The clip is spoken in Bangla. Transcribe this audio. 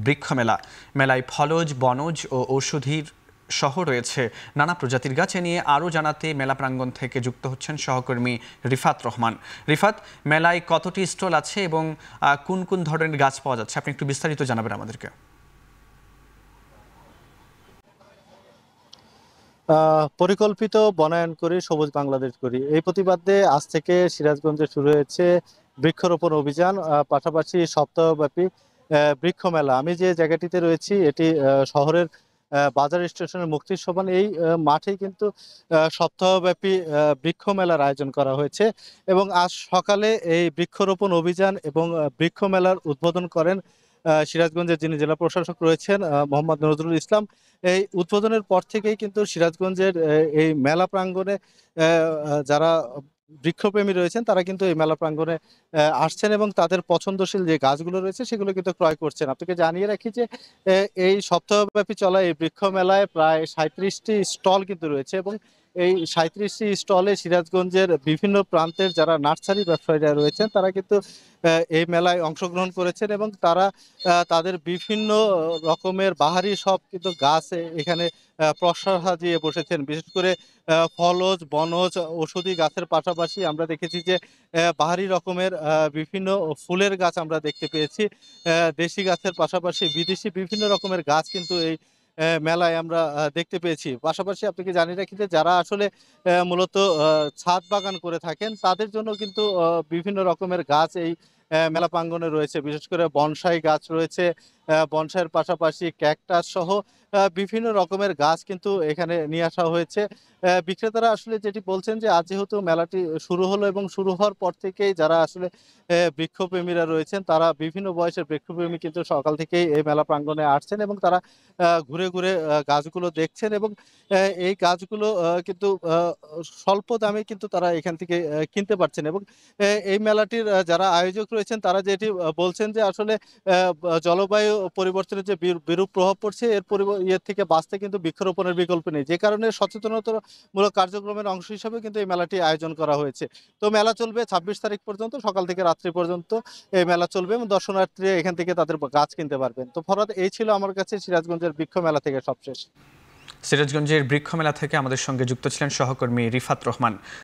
বৃক্ষ মেলা। মেলায় ফলজ, বনজ ও ঔষধির সহ রয়েছে নানা প্রজাতির গাছ। এ নিয়ে আরও জানাতে মেলা প্রাঙ্গণ থেকে যুক্ত হচ্ছেন সহকর্মী রিফাত রহমান। রিফাত, মেলায় কতটি স্টল আছে এবং কোন কোন ধরনের গাছ পাওয়া যাচ্ছে, আপনি একটু বিস্তারিত জানাবেন আমাদেরকে। পরিকল্পিত বনায়ন করি, সবুজ বাংলাদেশ করি, এই প্রতিবাদে আজ থেকে সিরাজগঞ্জে শুরু হয়েছে বৃক্ষরোপণ অভিযান, পাশাপাশি সপ্তাহব্যাপী বৃক্ষ মেলা। আমি যে জায়গাটিতে রয়েছি এটি শহরের বাজার স্টেশনের মুক্তির সমান এই মাঠেই কিন্তু সপ্তাহব্যাপী বৃক্ষ মেলার আয়োজন করা হয়েছে এবং আজ সকালে এই বৃক্ষরোপণ অভিযান এবং বৃক্ষ মেলার উদ্বোধন করেন সিরাজগঞ্জের যিনি জেলা প্রশাসক রয়েছেন মোহাম্মদ নজরুল ইসলাম। এই উদ্বোধনের পর থেকেই কিন্তু সিরাজগঞ্জের এই মেলা প্রাঙ্গণে যারা বৃক্ষপ্রেমী রয়েছেন তারা কিন্তু এই মেলা প্রাঙ্গণে আসছেন এবং তাদের পছন্দশীল যে গাছগুলো রয়েছে সেগুলো কিন্তু ক্রয় করছেন। আপনাকে জানিয়ে রাখি যে এই সপ্তাহব্যাপী চলা এই বৃক্ষ মেলায় প্রায় 37টি স্টল কিন্তু রয়েছে এবং এই 37টি স্টলে সিরাজগঞ্জের বিভিন্ন প্রান্তের যারা নার্সারি ব্যবসায়ীরা রয়েছেন তারা কিন্তু এই মেলায় অংশগ্রহণ করেছেন এবং তারা তাদের বিভিন্ন রকমের বাহারি সব কিন্তু গাছ এখানে প্রশ্রয় সাজিয়ে বসেছেন। বিশেষ করে ফলজ, বনজ, ঔষধি গাছের পাশাপাশি আমরা দেখেছি যে বাহারি রকমের বিভিন্ন ফুলের গাছ আমরা দেখতে পেয়েছি। দেশি গাছের পাশাপাশি বিদেশি বিভিন্ন রকমের গাছ কিন্তু এই মেলায় আমরা দেখতে পেয়েছি। পাশাপাশি আপনাকে জানিয়ে রাখি যে যারা আসলে মূলত ছাদ বাগান করে থাকেন তাদের জন্য কিন্তু বিভিন্ন রকমের গাছ এই মেলা প্রাঙ্গণে রয়েছে। বিশেষ করে বনসাই গাছ রয়েছে, বনসাইয়ের পাশাপাশি ক্যাকটাস সহ বিভিন্ন রকমের গাছ কিন্তু এখানে নিয়ে আসা হয়েছে। বিক্রেতারা আসলে যেটি বলছেন যে আজ যেহেতু মেলাটি শুরু হলো এবং শুরু হওয়ার পর থেকেই যারা আসলে বৃক্ষপ্রেমীরা রয়েছেন তারা বিভিন্ন বয়সের বৃক্ষপ্রেমী কিন্তু সকাল থেকেই এই মেলা প্রাঙ্গণে আসছেন এবং তারা ঘুরে ঘুরে গাছগুলো দেখছেন এবং এই গাছগুলো কিন্তু স্বল্প দামে কিন্তু তারা এখান থেকে কিনতে পারছেন এবং এই মেলাটির যারা আয়োজক রয়েছেন তারা যেটি বলছেন যে আসলে জলবায়ু পরিবর্তনের যে বিরূপ প্রভাব পড়ছে এর থেকে বাঁচতে কিন্তু বৃক্ষরোপণের বিকল্প নেই, যে কারণে সচেতনতামূলক কার্যক্রমের অংশ হিসাবে কিন্তু এই মেলাটি আয়োজন করা হয়েছে। তো মেলা চলবে 26 তারিখ পর্যন্ত, সকাল থেকে রাত্রি পর্যন্ত এই মেলা চলবে এবং দর্শনার্থীরা এখান থেকে তাদের গাছ কিনতে পারবেন। তো ফরহাদ, এই ছিল আমার কাছে সিরাজগঞ্জের বৃক্ষ মেলা থেকে সবশেষ। সিরাজগঞ্জের বৃক্ষ মেলা থেকে আমাদের সঙ্গে যুক্ত ছিলেন সহকর্মী রিফাত রহমান।